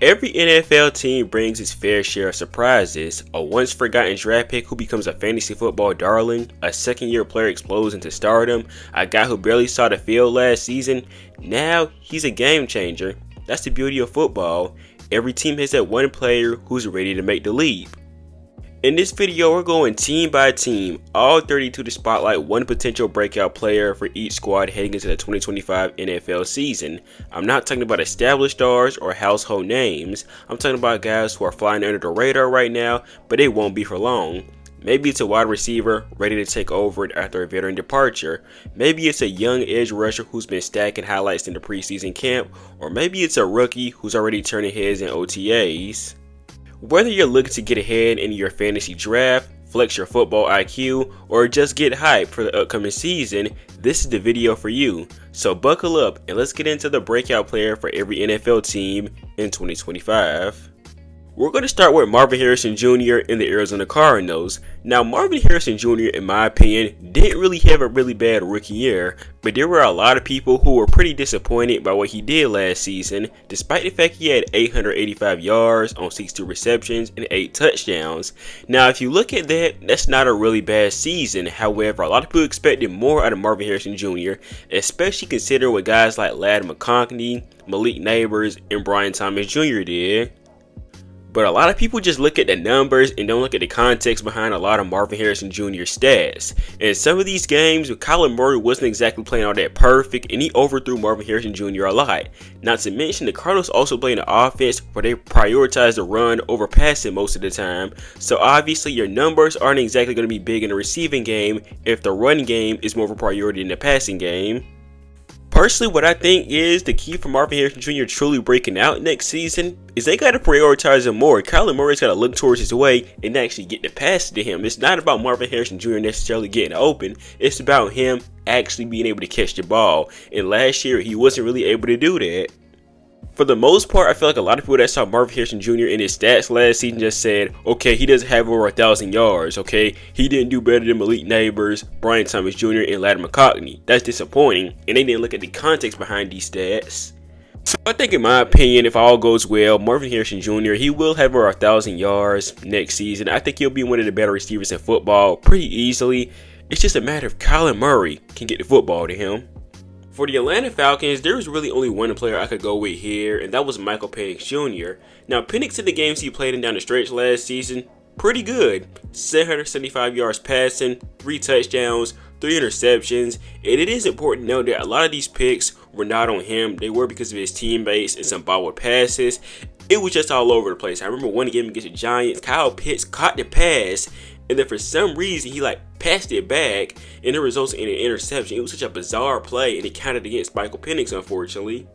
Every NFL team brings its fair share of surprises, a once forgotten draft pick who becomes a fantasy football darling, a second year player explodes into stardom, a guy who barely saw the field last season, now he's a game changer. That's the beauty of football. Every team has that one player who's ready to make the leap. In this video, we're going team by team, all 32 to spotlight one potential breakout player for each squad heading into the 2025 NFL season. I'm not talking about established stars or household names. I'm talking about guys who are flying under the radar right now, but they won't be for long. Maybe it's a wide receiver ready to take over after a veteran departure. Maybe it's a young edge rusher who's been stacking highlights in the preseason camp, or maybe it's a rookie who's already turning heads in OTAs. Whether you're looking to get ahead in your fantasy draft, flex your football IQ, or just get hyped for the upcoming season, this is the video for you. So buckle up and let's get into the breakout player for every NFL team in 2025. We're going to start with Marvin Harrison Jr. in the Arizona Cardinals. Now, Marvin Harrison Jr., in my opinion, didn't really have a really bad rookie year, but there were a lot of people who were pretty disappointed by what he did last season, despite the fact he had 885 yards on 62 receptions and 8 touchdowns. Now, if you look at that, that's not a really bad season. However, a lot of people expected more out of Marvin Harrison Jr., especially considering what guys like Ladd McConkey, Malik Nabers, and Brian Thomas Jr. did. But a lot of people just look at the numbers and don't look at the context behind a lot of Marvin Harrison Jr.'s stats. In some of these games, Kyler Murray wasn't exactly playing all that perfect, and he overthrew Marvin Harrison Jr. a lot. Not to mention, the Cardinals also play an offense where they prioritize the run over passing most of the time. So obviously, your numbers aren't exactly going to be big in the receiving game if the run game is more of a priority in the passing game. Personally, what I think is the key for Marvin Harrison Jr. truly breaking out next season is they got to prioritize him more. Kyler Murray's got to look towards his way and actually get the pass to him. It's not about Marvin Harrison Jr. necessarily getting open. It's about him actually being able to catch the ball. And last year, he wasn't really able to do that. For the most part, I feel like a lot of people that saw Marvin Harrison Jr. in his stats last season just said, okay, he doesn't have over 1,000 yards, okay? He didn't do better than Malik Nabers, Brian Thomas Jr., and Ladd McConkey. That's disappointing, and they didn't look at the context behind these stats. So I think in my opinion, if all goes well, Marvin Harrison Jr., he will have over 1,000 yards next season. I think he'll be one of the better receivers in football pretty easily. It's just a matter of Kyler Murray can get the football to him. For the Atlanta Falcons, there was really only one player I could go with here, and that was Michael Penix Jr. Now, Penix in the games he played in down the stretch last season, pretty good. 775 yards passing, 3 touchdowns, 3 interceptions, and it is important to note that a lot of these picks were not on him. They were because of his teammates and some bobbled passes. It was just all over the place. I remember one game against the Giants, Kyle Pitts caught the pass, and then for some reason, he passed it back, and it resulted in an interception. It was such a bizarre play, and it counted against Michael Penix, unfortunately.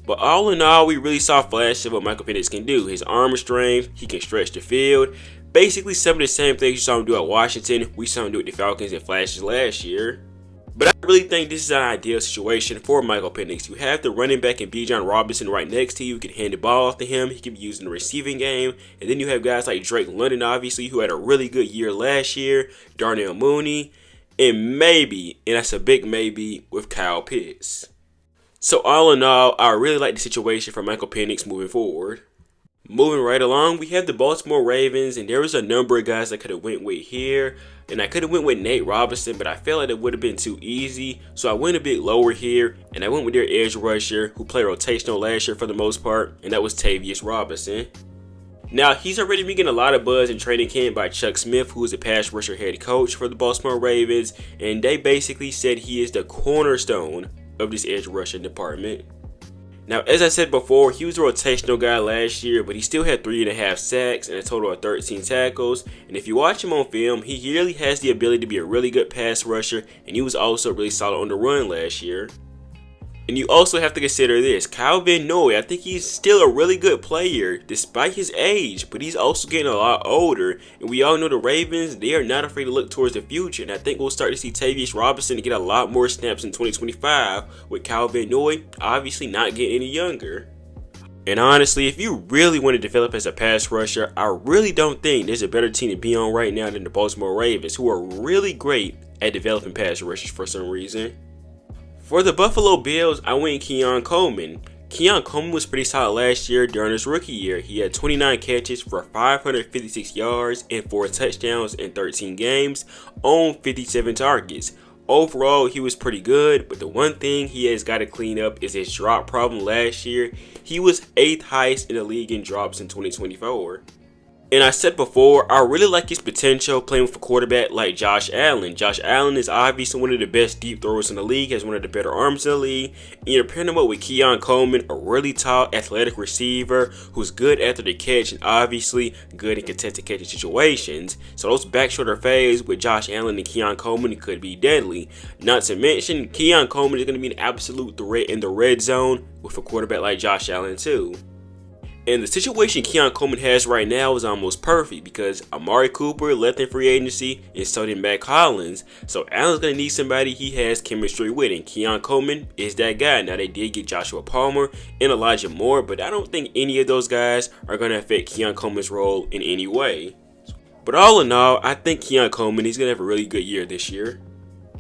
But all in all, we really saw flashes of what Michael Penix can do. His arm strength, he can stretch the field. Basically, some of the same things you saw him do at Washington, we saw him do with the Falcons in flashes last year. But I really think this is an ideal situation for Michael Penix. You have the running back and Bijan Robinson right next to you. You can hand the ball off to him. He can be used in the receiving game. And then you have guys like Drake London, obviously, who had a really good year last year. Darnell Mooney. And maybe, and that's a big maybe, with Kyle Pitts. So all in all, I really like the situation for Michael Penix moving forward. Moving right along, we have the Baltimore Ravens, and there was a number of guys I could have went with here. And I could have went with Nate Robinson, but I felt like it would have been too easy. So I went a bit lower here, and I went with their edge rusher, who played rotational last year for the most part, and that was Tavius Robinson. Now, he's already been getting a lot of buzz in training camp by Chuck Smith, who is a pass rusher head coach for the Baltimore Ravens, and they basically said he is the cornerstone of this edge rushing department. Now, as I said before, he was a rotational guy last year, but he still had 3.5 sacks and a total of 13 tackles. And if you watch him on film, he really has the ability to be a really good pass rusher, and he was also really solid on the run last year. And you also have to consider this. Kyle Van Noy, I think he's still a really good player despite his age, but he's also getting a lot older. And we all know the Ravens, they are not afraid to look towards the future. And I think we'll start to see Tavius Robinson get a lot more snaps in 2025 with Kyle Van Noy obviously not getting any younger. And honestly, if you really want to develop as a pass rusher, I really don't think there's a better team to be on right now than the Baltimore Ravens, who are really great at developing pass rushers for some reason. For the Buffalo Bills, I went Keon Coleman. Keon Coleman was pretty solid last year during his rookie year. He had 29 catches for 556 yards and 4 touchdowns in 13 games on 57 targets. Overall, he was pretty good, but the one thing he has got to clean up is his drop problem last year. He was 8th highest in the league in drops in 2024. And I said before, I really like his potential playing with a quarterback like Josh Allen. Josh Allen is obviously one of the best deep throwers in the league, has one of the better arms in the league. And you're pairing him up with Keon Coleman, a really tall, athletic receiver who's good after the catch and obviously good in contested catching situations. So those back shoulder fades with Josh Allen and Keon Coleman could be deadly. Not to mention, Keon Coleman is going to be an absolute threat in the red zone with a quarterback like Josh Allen too. And the situation Keon Coleman has right now is almost perfect because Amari Cooper left in free agency and so did Matt Collins. So Allen's going to need somebody he has chemistry with, and Keon Coleman is that guy. Now they did get Joshua Palmer and Elijah Moore, but I don't think any of those guys are going to affect Keon Coleman's role in any way. But all in all, I think Keon Coleman is going to have a really good year this year.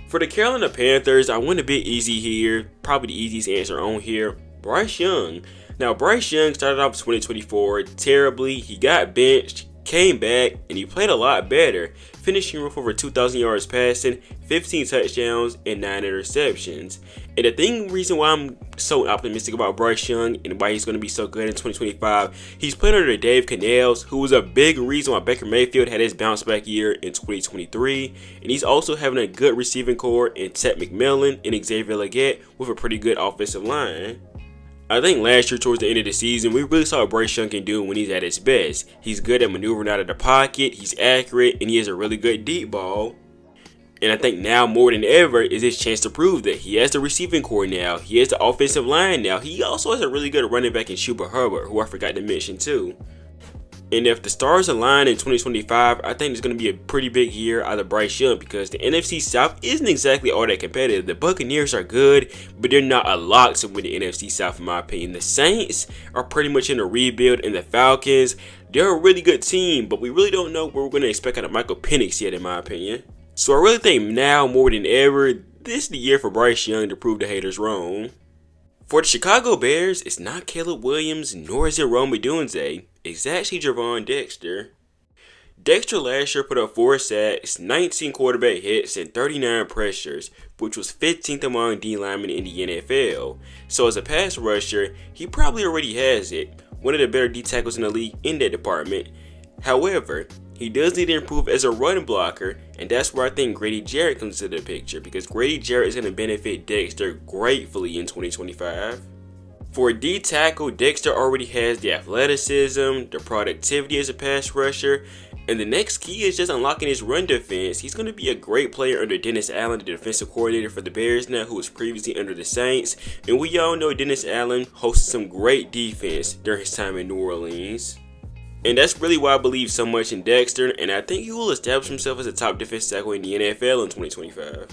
For the Carolina Panthers, I went a bit easy here. Probably the easiest answer on here. Bryce Young. Now, Bryce Young started off 2024 terribly. He got benched, came back, and he played a lot better, finishing with over 2,000 yards passing, 15 touchdowns, and 9 interceptions. And the reason why I'm so optimistic about Bryce Young and why he's going to be so good in 2025, he's playing under Dave Canales, who was a big reason why Baker Mayfield had his bounce back year in 2023. And he's also having a good receiving core in Ted McMillan and Xavier Legette with a pretty good offensive line. I think last year towards the end of the season, we really saw what Bryce Young can do when he's at his best. He's good at maneuvering out of the pocket, he's accurate, and he has a really good deep ball. And I think now more than ever is his chance to prove that he has the receiving core now, he has the offensive line now, he also has a really good running back in Chuba Hubbard, who I forgot to mention too. And if the stars align in 2025, I think it's going to be a pretty big year out of Bryce Young because the NFC South isn't exactly all that competitive. The Buccaneers are good, but they're not a lock to win the NFC South in my opinion. The Saints are pretty much in a rebuild, and the Falcons, they're a really good team, but we really don't know what we're going to expect out of Michael Penix yet in my opinion. So I really think now more than ever, this is the year for Bryce Young to prove the haters wrong. For the Chicago Bears, it's not Caleb Williams, nor is it Rome Odunze. It's actually Javon Dexter. Dexter last year put up 4 sacks, 19 quarterback hits, and 39 pressures, which was 15th among D linemen in the NFL. So as a pass rusher, he probably already has it, one of the better D tackles in the league in that department. However, he does need to improve as a run blocker, and that's where I think Grady Jarrett comes into the picture because Grady Jarrett is going to benefit Dexter gratefully in 2025. For a D tackle, Dexter already has the athleticism, the productivity as a pass rusher, and the next key is just unlocking his run defense. He's going to be a great player under Dennis Allen, the defensive coordinator for the Bears now, who was previously under the Saints. And we all know Dennis Allen hosted some great defense during his time in New Orleans. And that's really why I believe so much in Dexter, and I think he will establish himself as a top defensive tackle in the NFL in 2025.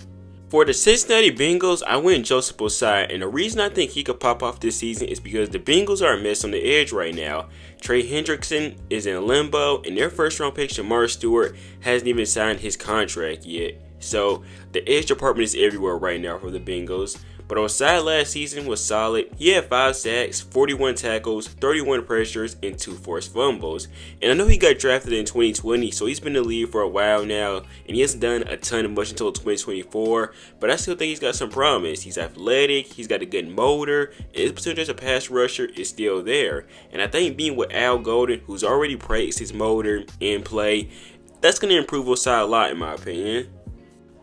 For the Cincinnati Bengals, I went Joseph Ossai, and the reason I think he could pop off this season is because the Bengals are a mess on the edge right now. Trey Hendrickson is in limbo, and their first round pick, Shamar Stewart, hasn't even signed his contract yet. So the edge department is everywhere right now for the Bengals. But Ossai last season was solid. He had 5 sacks, 41 tackles, 31 pressures, and 2 forced fumbles. And I know he got drafted in 2020, so he's been in the league for a while now, and he hasn't done a ton of much until 2024. But I still think he's got some promise. He's athletic, he's got a good motor, and his potential as a pass rusher is still there. And I think being with Al Golden, who's already praised his motor and play, that's going to improve Ossai a lot in my opinion.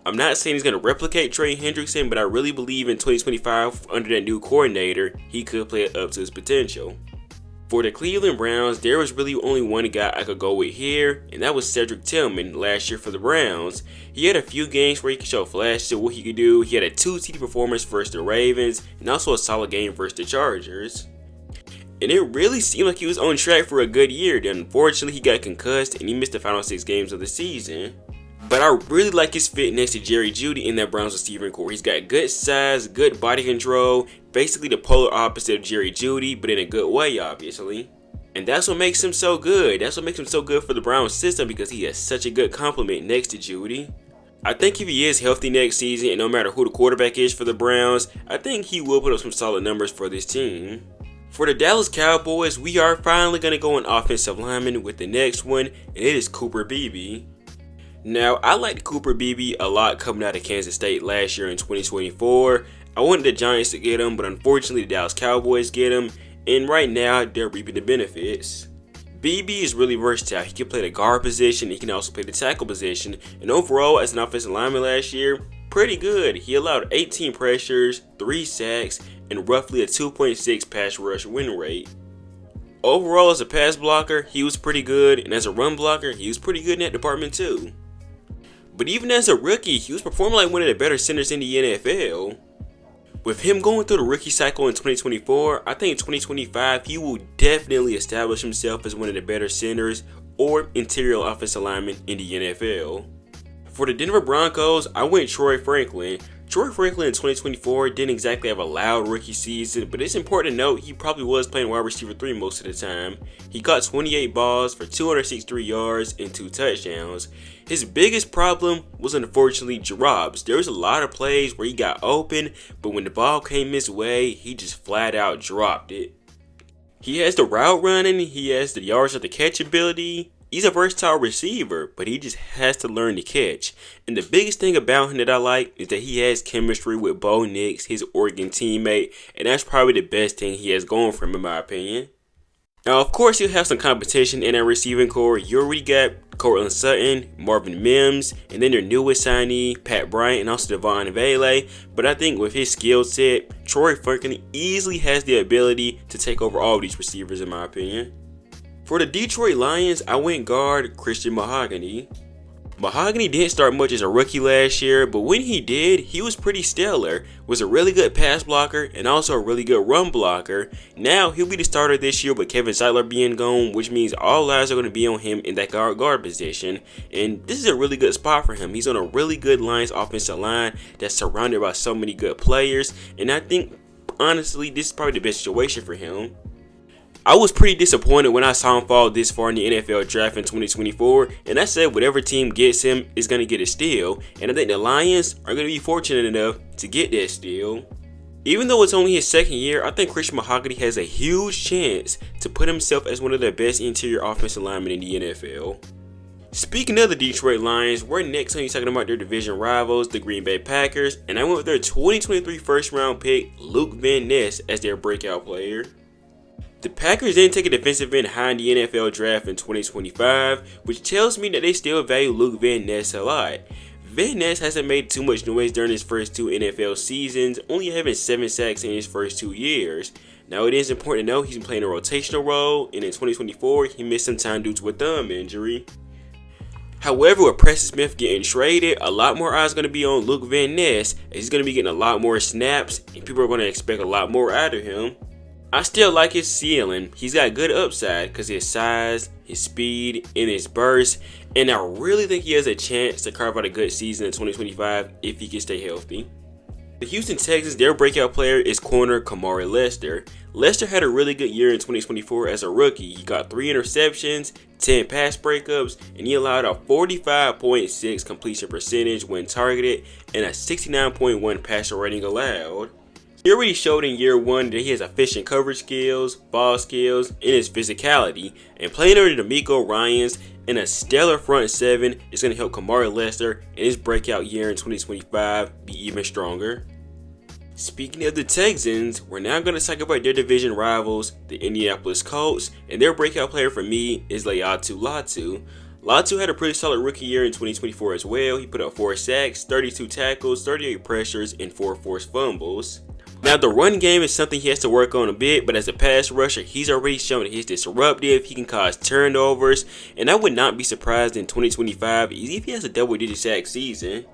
I'm not saying he's going to replicate Trey Hendrickson, but I really believe in 2025, under that new coordinator, he could play it up to his potential. For the Cleveland Browns, there was really only one guy I could go with here, and that was Cedric Tillman last year for the Browns. He had a few games where he could show flashes of what he could do. He had a 2 TD performance versus the Ravens, and also a solid game versus the Chargers. And it really seemed like he was on track for a good year. Then unfortunately, he got concussed, and he missed the final 6 games of the season. But I really like his fit next to Jerry Jeudy in that Browns receiving core. He's got good size, good body control, basically the polar opposite of Jerry Jeudy, but in a good way, obviously. And that's what makes him so good. That's what makes him so good for the Browns system because he has such a good complement next to Jeudy. I think if he is healthy next season, and no matter who the quarterback is for the Browns, I think he will put up some solid numbers for this team. For the Dallas Cowboys, we are finally going to go on offensive lineman with the next one, and it is Cooper Beebe. Now, I liked Cooper Beebe a lot coming out of Kansas State last year in 2024. I wanted the Giants to get him, but unfortunately the Dallas Cowboys get him, and right now they're reaping the benefits. Beebe is really versatile. He can play the guard position, he can also play the tackle position, and overall as an offensive lineman last year, pretty good. He allowed 18 pressures, 3 sacks, and roughly a 2.6 pass rush win rate. Overall as a pass blocker, he was pretty good, and as a run blocker, he was pretty good in that department too. But even as a rookie, he was performing like one of the better centers in the NFL. With him going through the rookie cycle in 2024, I think in 2025 he will definitely establish himself as one of the better centers or interior offensive linemen in the NFL. For the Denver Broncos, I went Troy Franklin. Troy Franklin in 2024 didn't exactly have a loud rookie season, but it's important to note he probably was playing wide receiver 3 most of the time. He caught 28 balls for 263 yards and 2 touchdowns. His biggest problem was unfortunately drops. There was a lot of plays where he got open, but when the ball came his way, he just flat out dropped it. He has the route running, he has the yards of the catch ability. He's a versatile receiver, but he just has to learn to catch. And the biggest thing about him that I like is that he has chemistry with Bo Nix, his Oregon teammate, and that's probably the best thing he has going for him in my opinion. Now, of course, he'll have some competition in that receiving core. You already got Cortland Sutton, Marvin Mims, and then their newest signee, Pat Bryant, and also Devon Vele. But I think with his skill set, Troy Franklin easily has the ability to take over all of these receivers in my opinion. For the Detroit Lions, I went guard Christian Mahogany. Mahogany didn't start much as a rookie last year, but when he did, he was pretty stellar. Was a really good pass blocker and also a really good run blocker. Now, he'll be the starter this year with Kevin Zeitler being gone, which means all eyes are going to be on him in that guard position. And this is a really good spot for him. He's on a really good Lions offensive line that's surrounded by so many good players. And I think, honestly, this is probably the best situation for him. I was pretty disappointed when I saw him fall this far in the NFL draft in 2024, and I said whatever team gets him is going to get a steal, and I think the Lions are going to be fortunate enough to get that steal. Even though it's only his second year, I think Christian Mahogany has a huge chance to put himself as one of the best interior offensive linemen in the NFL. Speaking of the Detroit Lions, we're next going to be talking about their division rivals, the Green Bay Packers, and I went with their 2023 first round pick, Luke Van Ness, as their breakout player. The Packers didn't take a defensive end high in the NFL draft in 2025, which tells me that they still value Luke Van Ness a lot. Van Ness hasn't made too much noise during his first 2 NFL seasons, only having 7 sacks in his first 2 years. Now it is important to note he's been playing a rotational role, and in 2024 he missed some time due to a thumb injury. However, with Preston Smith getting traded, a lot more eyes are going to be on Luke Van Ness, as he's going to be getting a lot more snaps, and people are going to expect a lot more out of him. I still like his ceiling. He's got good upside because his size, his speed, and his burst. And I really think he has a chance to carve out a good season in 2025 if he can stay healthy. The Houston Texans, their breakout player is corner Kamari Lester. Lester had a really good year in 2024 as a rookie. He got 3 interceptions, 10 pass breakups, and he allowed a 45.6 completion percentage when targeted and a 69.1 passer rating allowed. He already showed in year 1 that he has efficient coverage skills, ball skills, and his physicality, and playing under D'Amico Ryans and a stellar front 7 is going to help Kamari Lester in his breakout year in 2025 be even stronger. Speaking of the Texans, we're now going to talk about their division rivals, the Indianapolis Colts, and their breakout player for me is Laiatu Latu. Latu had a pretty solid rookie year in 2024 as well. He put up 4 sacks, 32 tackles, 38 pressures, and 4 forced fumbles. Now, the run game is something he has to work on a bit, but as a pass rusher, he's already shown that he's disruptive, he can cause turnovers, and I would not be surprised in 2025 if he has a double-digit sack season.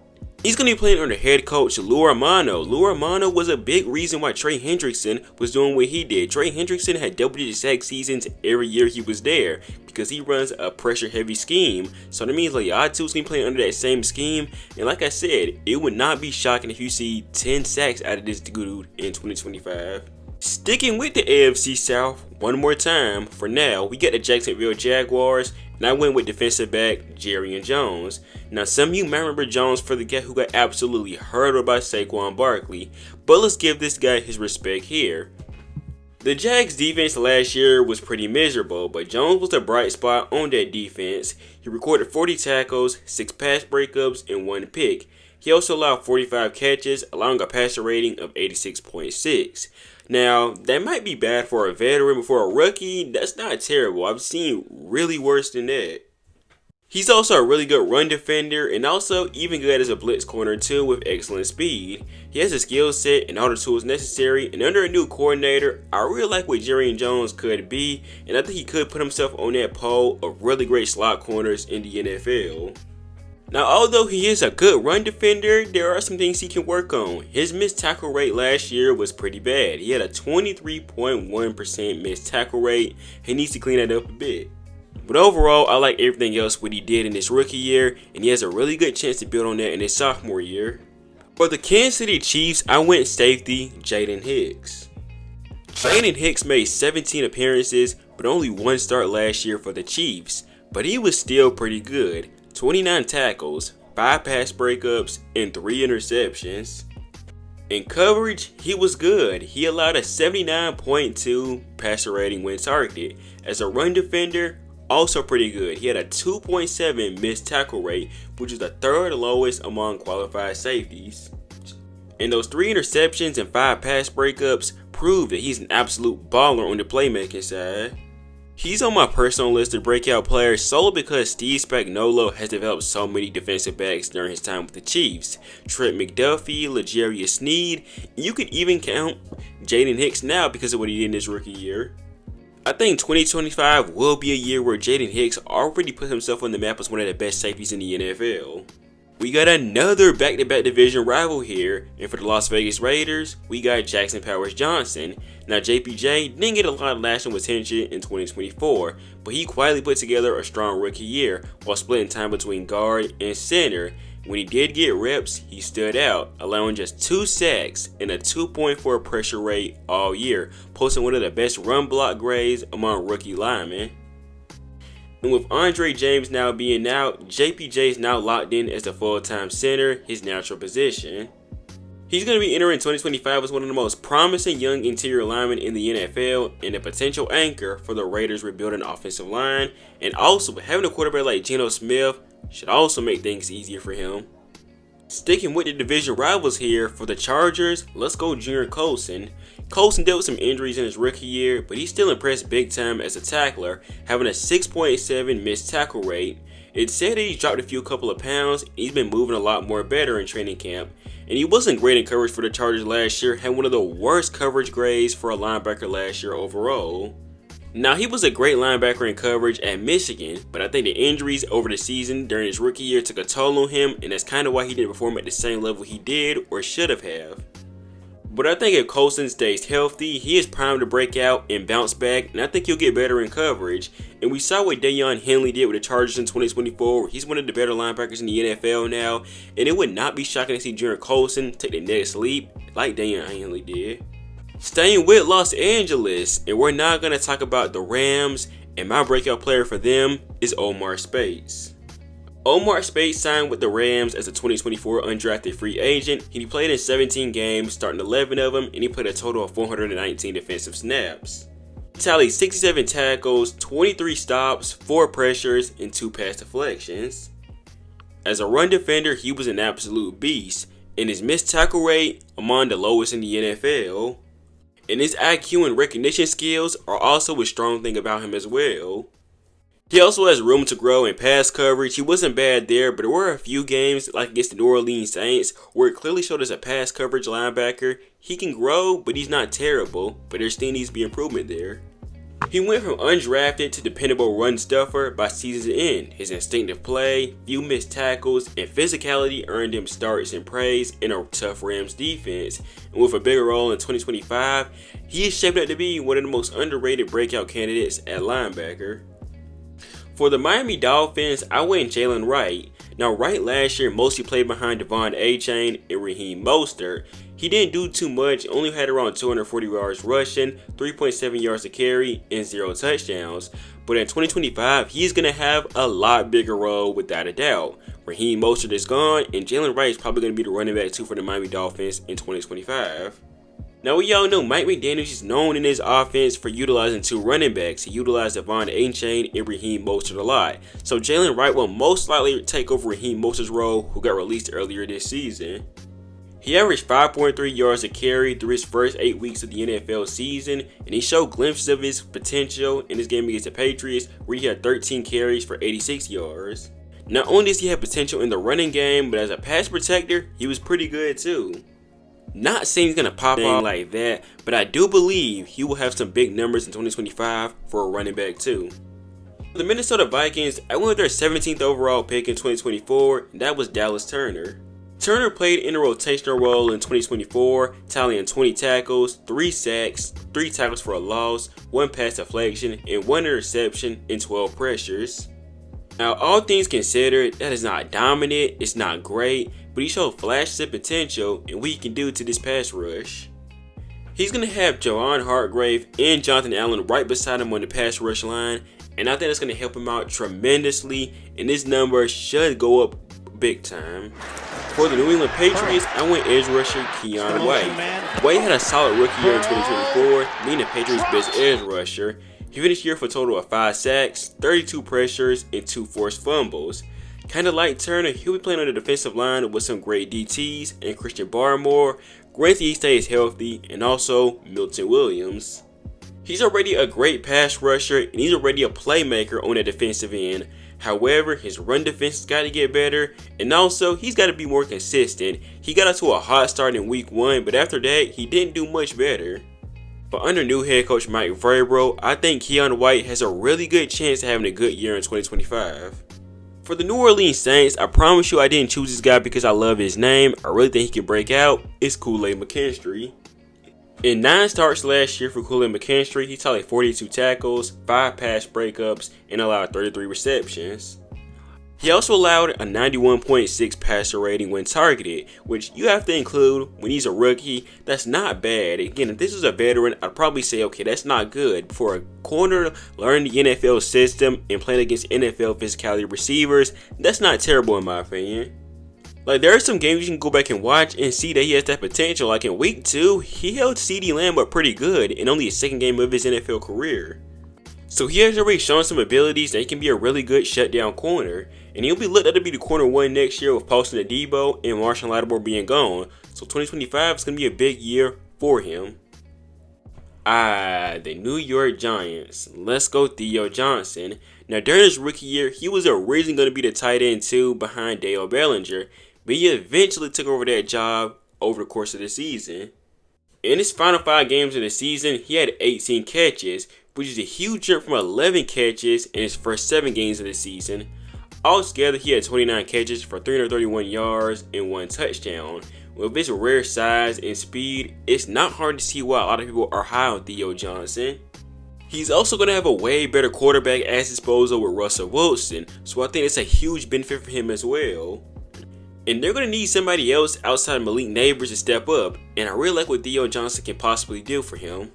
He's going to be playing under head coach Lou Romano. Lou Romano was a big reason why Trey Hendrickson was doing what he did. Trey Hendrickson had double-digit sack seasons every year he was there because he runs a pressure-heavy scheme. So that means Laiatu's going to be playing under that same scheme. And like I said, it would not be shocking if you see 10 sacks out of this dude in 2025. Sticking with the AFC South one more time, for now, we got the Jacksonville Jaguars, and I went with defensive back Jerry Jones. Now, some of you might remember Jones for the guy who got absolutely hurdled by Saquon Barkley, but let's give this guy his respect here. The Jags defense last year was pretty miserable, but Jones was a bright spot on that defense. He recorded 40 tackles, 6 pass breakups, and 1 pick. He also allowed 45 catches, allowing a passer rating of 86.6. Now, that might be bad for a veteran, but for a rookie, that's not terrible. I've seen really worse than that. He's also a really good run defender and also even good as a blitz corner too with excellent speed. He has a skill set and all the tools necessary, and under a new coordinator, I really like what Jerry Jones could be, and I think he could put himself on that pole of really great slot corners in the NFL. Now, although he is a good run defender, there are some things he can work on. His missed tackle rate last year was pretty bad. He had a 23.1% missed tackle rate. He needs to clean that up a bit. But overall, I like everything else what he did in his rookie year, and he has a really good chance to build on that in his sophomore year. For the Kansas City Chiefs, I went safety Jaden Hicks. Jaden Hicks made 17 appearances, but only 1 start last year for the Chiefs, but he was still pretty good. 29 tackles, 5 pass breakups, and 3 interceptions. In coverage, he was good. He allowed a 79.2 passer rating when targeted. As a run defender, also pretty good. He had a 2.7 missed tackle rate, which is the 3rd lowest among qualified safeties. And those 3 interceptions and 5 pass breakups prove that he's an absolute baller on the playmaking side. He's on my personal list of breakout players solely because Steve Spagnuolo has developed so many defensive backs during his time with the Chiefs. Trent McDuffie, L'Jarius Sneed, and you could even count Jaden Hicks now because of what he did in his rookie year. I think 2025 will be a year where Jaden Hicks already put himself on the map as one of the best safeties in the NFL. We got another back-to-back division rival here, and for the Las Vegas Raiders, we got Jackson Powers Johnson. Now JPJ didn't get a lot of national attention in 2024, but he quietly put together a strong rookie year while splitting time between guard and center. When he did get reps, he stood out, allowing just 2 sacks and a 2.4 pressure rate all year, posting one of the best run block grades among rookie linemen. And with Andre James now being out, JPJ is now locked in as the full-time center, his natural position. He's going to be entering 2025 as one of the most promising young interior linemen in the NFL and a potential anchor for the Raiders' rebuilding offensive line. And also, having a quarterback like Geno Smith should also make things easier for him. Sticking with the division rivals here, for the Chargers, let's go Junior Colson. Colson dealt with some injuries in his rookie year, but he still impressed big time as a tackler, having a 6.7 missed tackle rate. It's said that he's dropped a couple of pounds, and he's been moving a lot more better in training camp. And he wasn't great in coverage for the Chargers last year, had one of the worst coverage grades for a linebacker last year overall. Now, he was a great linebacker in coverage at Michigan, but I think the injuries over the season during his rookie year took a toll on him, and that's kind of why he didn't perform at the same level he did or should have. But I think if Colson stays healthy, he is primed to break out and bounce back, and I think he'll get better in coverage. And we saw what Deion Henley did with the Chargers in 2024. He's one of the better linebackers in the NFL now, and it would not be shocking to see Junior Colson take the next leap like Deion Henley did. Staying with Los Angeles, and we're now going to talk about the Rams, and my breakout player for them is Omar Speights. Omar Speights signed with the Rams as a 2024 undrafted free agent. He played in 17 games, starting 11 of them, and he played a total of 419 defensive snaps. He tallied 67 tackles, 23 stops, 4 pressures, and 2 pass deflections. As a run defender, he was an absolute beast, and his missed tackle rate among the lowest in the NFL. And his IQ and recognition skills are also a strong thing about him as well. He also has room to grow in pass coverage. He wasn't bad there, but there were a few games, like against the New Orleans Saints, where it clearly showed as a pass coverage linebacker. He can grow, but he's not terrible, but there still needs to be improvement there. He went from undrafted to dependable run stuffer by season's end. His instinctive play, few missed tackles, and physicality earned him starts and praise in a tough Rams defense. And with a bigger role in 2025, he is shaping up to be one of the most underrated breakout candidates at linebacker. For the Miami Dolphins, I went Jalen Wright. Now, Wright last year mostly played behind Devon Achane and Raheem Mostert. He didn't do too much, only had around 240 yards rushing, 3.7 yards to carry, and 0 touchdowns. But in 2025, he's going to have a lot bigger role without a doubt. Raheem Mostert is gone, and Jalen Wright is probably going to be the running back too for the Miami Dolphins in 2025. Now we all know Mike McDaniels is known in his offense for utilizing 2 running backs. He utilized Devon Achane and Raheem Mostert a lot. So Jalen Wright will most likely take over Raheem Mostert's role, who got released earlier this season. He averaged 5.3 yards a carry through his first 8 weeks of the NFL season, and he showed glimpses of his potential in his game against the Patriots, where he had 13 carries for 86 yards. Not only does he have potential in the running game, but as a pass protector, he was pretty good too. Not saying he's going to pop off like that, but I do believe he will have some big numbers in 2025 for a running back too. For the Minnesota Vikings, I went with their 17th overall pick in 2024, and that was Dallas Turner. Turner played in a rotational role in 2024, tallying 20 tackles, 3 sacks, 3 tackles for a loss, 1 pass deflection, and 1 interception in 12 pressures. Now, all things considered, that is not dominant, it's not great, but he showed flashes of potential and what he can do to this pass rush. He's going to have Javon Hargrave and Jonathan Allen right beside him on the pass rush line, and I think that's going to help him out tremendously, and this number should go up big time. For the New England Patriots, I went edge rusher Keion White. White had a solid rookie year in 2024, being the Patriots' best edge rusher. He finished the year for a total of 5 sacks, 32 pressures, and 2 forced fumbles. Kinda like Turner, he'll be playing on the defensive line with some great DTs and Christian Barmore, granted he stays healthy, and also Milton Williams. He's already a great pass rusher, and he's already a playmaker on the defensive end. However, his run defense has got to get better, and also he's got to be more consistent. He got out to a hot start in week 1, but after that, he didn't do much better. But under new head coach Mike Vrabel, I think Keion White has a really good chance of having a good year in 2025. For the New Orleans Saints, I promise you I didn't choose this guy because I love his name. I really think he can break out. It's Kool-Aid McKinstry. In 9 starts last year for Kool-Aid McKinstry, he tallied 42 tackles, 5 pass breakups, and allowed 33 receptions. He also allowed a 91.6 passer rating when targeted, which you have to include when he's a rookie. That's not bad. Again, if this was a veteran, I'd probably say, okay, that's not good. For a corner learning the NFL system and playing against NFL physicality receivers, that's not terrible in my opinion. Like, there are some games you can go back and watch and see that he has that potential. Like in week 2, he held CeeDee Lamb up pretty good in only his 2nd game of his NFL career. So he has already shown some abilities that he can be a really good shutdown corner. And he'll be looked at to be the corner 1 next year with Paulson Adebo and Marshall Lattimore being gone. So 2025 is going to be a big year for him. The New York Giants. Let's go Theo Johnson. Now during his rookie year, he was originally going to be the tight end 2 behind Dale Bellinger, but he eventually took over that job over the course of the season. In his final 5 games of the season, he had 18 catches, which is a huge jump from 11 catches in his first 7 games of the season. Altogether, he had 29 catches for 331 yards and 1 touchdown. With his rare size and speed, it's not hard to see why a lot of people are high on Theo Johnson. He's also going to have a way better quarterback at his disposal with Russell Wilson, so I think it's a huge benefit for him as well. And they're going to need somebody else outside Malik Neighbors to step up, and I really like what Theo Johnson can possibly do for him.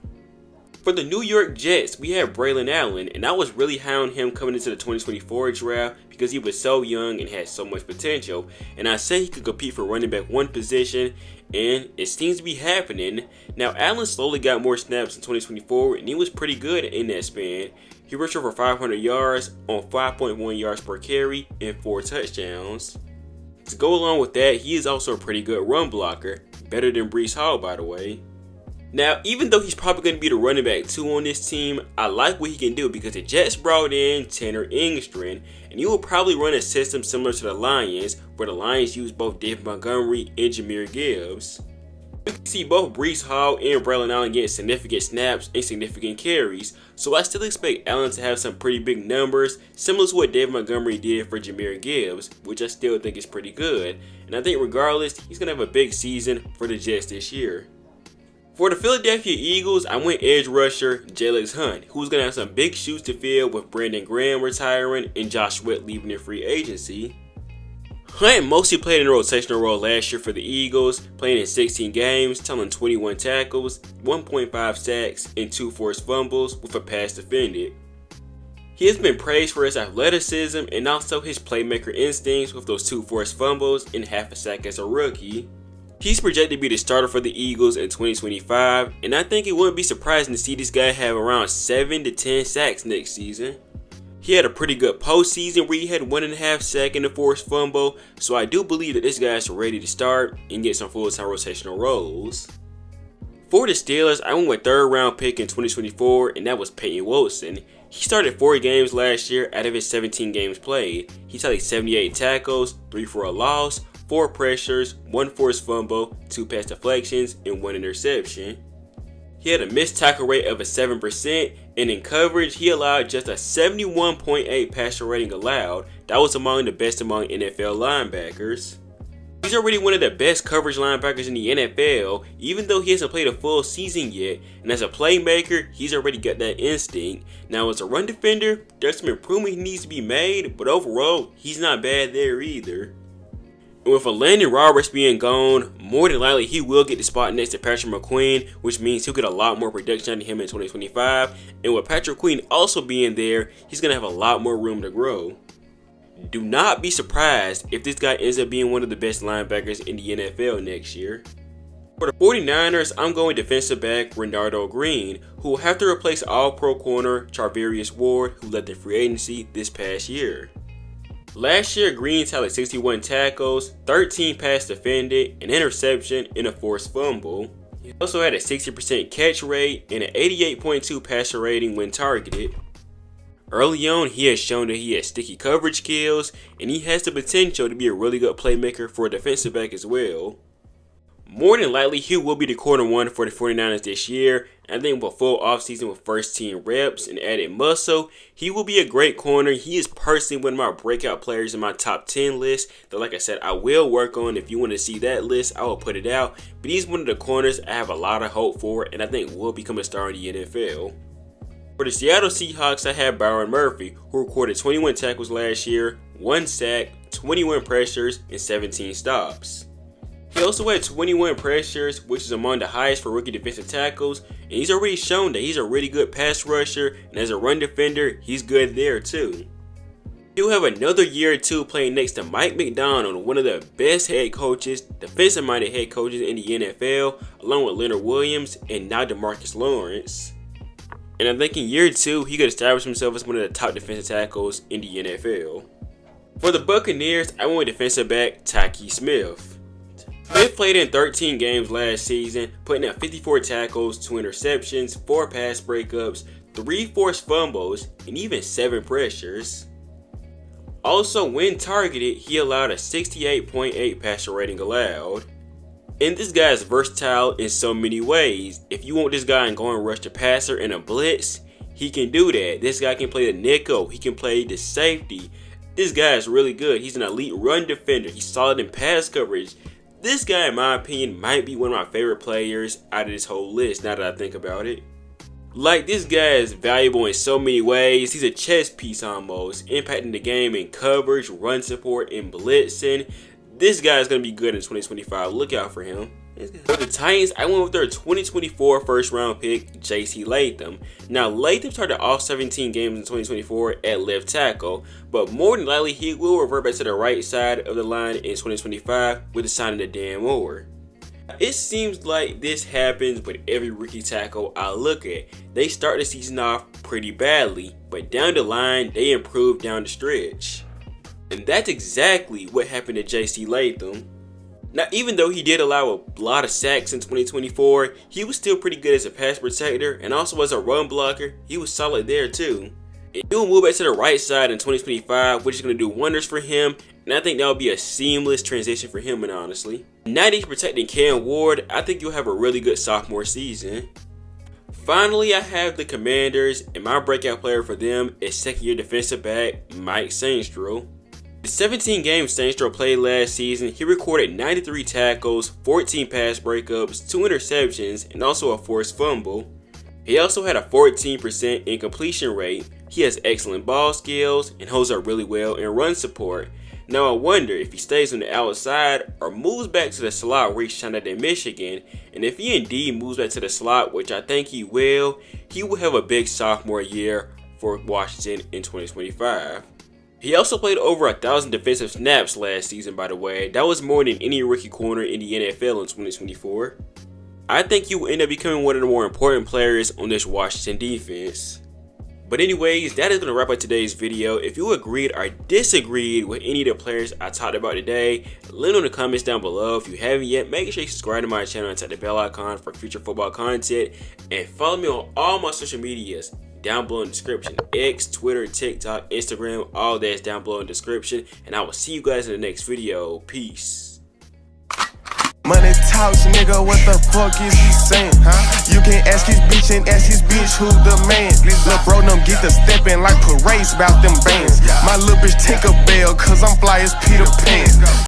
For the New York Jets, we have Braylon Allen, and I was really high on him coming into the 2024 draft because he was so young and had so much potential. And I said he could compete for running back 1 position, and it seems to be happening. Now, Allen slowly got more snaps in 2024, and he was pretty good in that span. He rushed over 500 yards on 5.1 yards per carry and 4 touchdowns. To go along with that, he is also a pretty good run blocker, better than Breece Hall, by the way. Now, even though he's probably going to be the running back 2 on this team, I like what he can do because the Jets brought in Tanner Engstrand, and he will probably run a system similar to the Lions, where the Lions use both David Montgomery and Jahmyr Gibbs. We can see both Breece Hall and Braylon Allen get significant snaps and significant carries, so I still expect Allen to have some pretty big numbers, similar to what David Montgomery did for Jahmyr Gibbs, which I still think is pretty good. And I think regardless, he's going to have a big season for the Jets this year. For the Philadelphia Eagles, I went edge rusher Jalen Hunt, who's going to have some big shoes to fill with Brandon Graham retiring and Josh Sweat leaving in free agency. Hunt mostly played in a rotational role last year for the Eagles, playing in 16 games, telling 21 tackles, 1.5 sacks, and 2 forced fumbles with a pass defended. He has been praised for his athleticism and also his playmaker instincts with those 2 forced fumbles and half a sack as a rookie. He's projected to be the starter for the Eagles in 2025, and I think it wouldn't be surprising to see this guy have around 7 to 10 sacks next season. He had a pretty good postseason where he had 1.5 sacks and a forced fumble, so I do believe that this guy is ready to start and get some full-time rotational roles. For the Steelers, I went with 3rd round pick in 2024, and that was Peyton Wilson. He started 4 games last year out of his 17 games played. He tallied 78 tackles, 3 for a loss, 4 pressures, 1 forced fumble, 2 pass deflections, and 1 interception. He had a missed tackle rate of 7%, and in coverage, he allowed just a 71.8 passer rating allowed. That was among the best among NFL linebackers. He's already one of the best coverage linebackers in the NFL, even though he hasn't played a full season yet, and as a playmaker, he's already got that instinct. Now as a run defender, there's some improvement he needs to be made, but overall, he's not bad there either. And with Landon Roberts being gone, more than likely he will get the spot next to Patrick McQueen, which means he'll get a lot more production out of him in 2025, and with Patrick McQueen also being there, he's going to have a lot more room to grow. Do not be surprised if this guy ends up being one of the best linebackers in the NFL next year. For the 49ers, I'm going defensive back Renardo Green, who will have to replace All-Pro corner Charvarius Ward, who led the free agency this past year. Last year, Green tallied 61 tackles, 13 pass defended, an interception, and a forced fumble. He also had a 60% catch rate and an 88.2 passer rating when targeted. Early on, he has shown that he has sticky coverage skills, and he has the potential to be a really good playmaker for a defensive back as well. More than likely, he will be the corner 1 for the 49ers this year, and I think with a full offseason with first team reps and added muscle, he will be a great corner. He is personally one of my breakout players in my top 10 list that, like I said, I will work on. If you want to see that list, I will put it out, but he's one of the corners I have a lot of hope for, and I think will become a star in the NFL. For the Seattle Seahawks, I have Byron Murphy, who recorded 21 tackles last year, 1 sack, 21 pressures, and 17 stops. He also had 21 pressures, which is among the highest for rookie defensive tackles, and he's already shown that he's a really good pass rusher, and as a run defender, he's good there too. He'll have another year or two playing next to Mike McDonald, one of the best head coaches, defensive-minded head coaches in the NFL, along with Leonard Williams and now DeMarcus Lawrence. And I think in year 2, he could establish himself as one of the top defensive tackles in the NFL. For the Buccaneers, I went with defensive back Tyke Smith. Smith played in 13 games last season, putting up 54 tackles, 2 interceptions, 4 pass breakups, 3 forced fumbles, and even 7 pressures. Also, when targeted, he allowed a 68.8 passer rating allowed. And this guy is versatile in so many ways. If you want this guy and go and rush the passer in a blitz, he can do that. This guy can play the nickel. He can play the safety. This guy is really good. He's an elite run defender. He's solid in pass coverage. This guy, in my opinion, might be one of my favorite players out of this whole list now that I think about it. Like, this guy is valuable in so many ways. He's a chess piece almost, impacting the game in coverage, run support, and blitzing. This guy is going to be good in 2025. Look out for him. For the Titans, I went with their 2024 first round pick, J.C. Latham. Now, Latham started all 17 games in 2024 at left tackle, but more than likely he will revert back to the right side of the line in 2025 with the signing of Dan Moore. It seems like this happens with every rookie tackle I look at. They start the season off pretty badly, but down the line, they improve down the stretch. And that's exactly what happened to J.C. Latham. Now, even though he did allow a lot of sacks in 2024, he was still pretty good as a pass protector, and also as a run blocker, he was solid there too. And he'll move back to the right side in 2025, which is going to do wonders for him, and I think that will be a seamless transition for him, and honestly. Now that he's protecting Cam Ward, I think you'll have a really good sophomore season. Finally, I have the Commanders, and my breakout player for them is second-year defensive back Mike Sainstro. The 17 games Sainstro played last season, he recorded 93 tackles, 14 pass breakups, 2 interceptions, and also a forced fumble. He also had a 14% incompletion rate. He has excellent ball skills and holds up really well in run support. Now I wonder if he stays on the outside or moves back to the slot where he shined at in Michigan, and if he indeed moves back to the slot, which I think he will have a big sophomore year for Washington in 2025. He also played over 1,000 defensive snaps last season, by the way. That was more than any rookie corner in the NFL in 2024. I think he will end up becoming one of the more important players on this Washington defense. But anyways, that is going to wrap up today's video. If you agreed or disagreed with any of the players I talked about today, let me know in the comments down below. If you haven't yet, make sure you subscribe to my channel and tap the bell icon for future football content. And follow me on all my social medias down below in the description. X, Twitter, TikTok, Instagram, all that's down below in the description. And I will see you guys in the next video. Peace. Money talks, nigga, what the fuck is he saying? You can ask his bitch and ask his bitch who the man. Lil' bro, them get to steppin' like parades about them bands. My lil' bitch Tinkerbell, cause I'm fly as Peter Pan.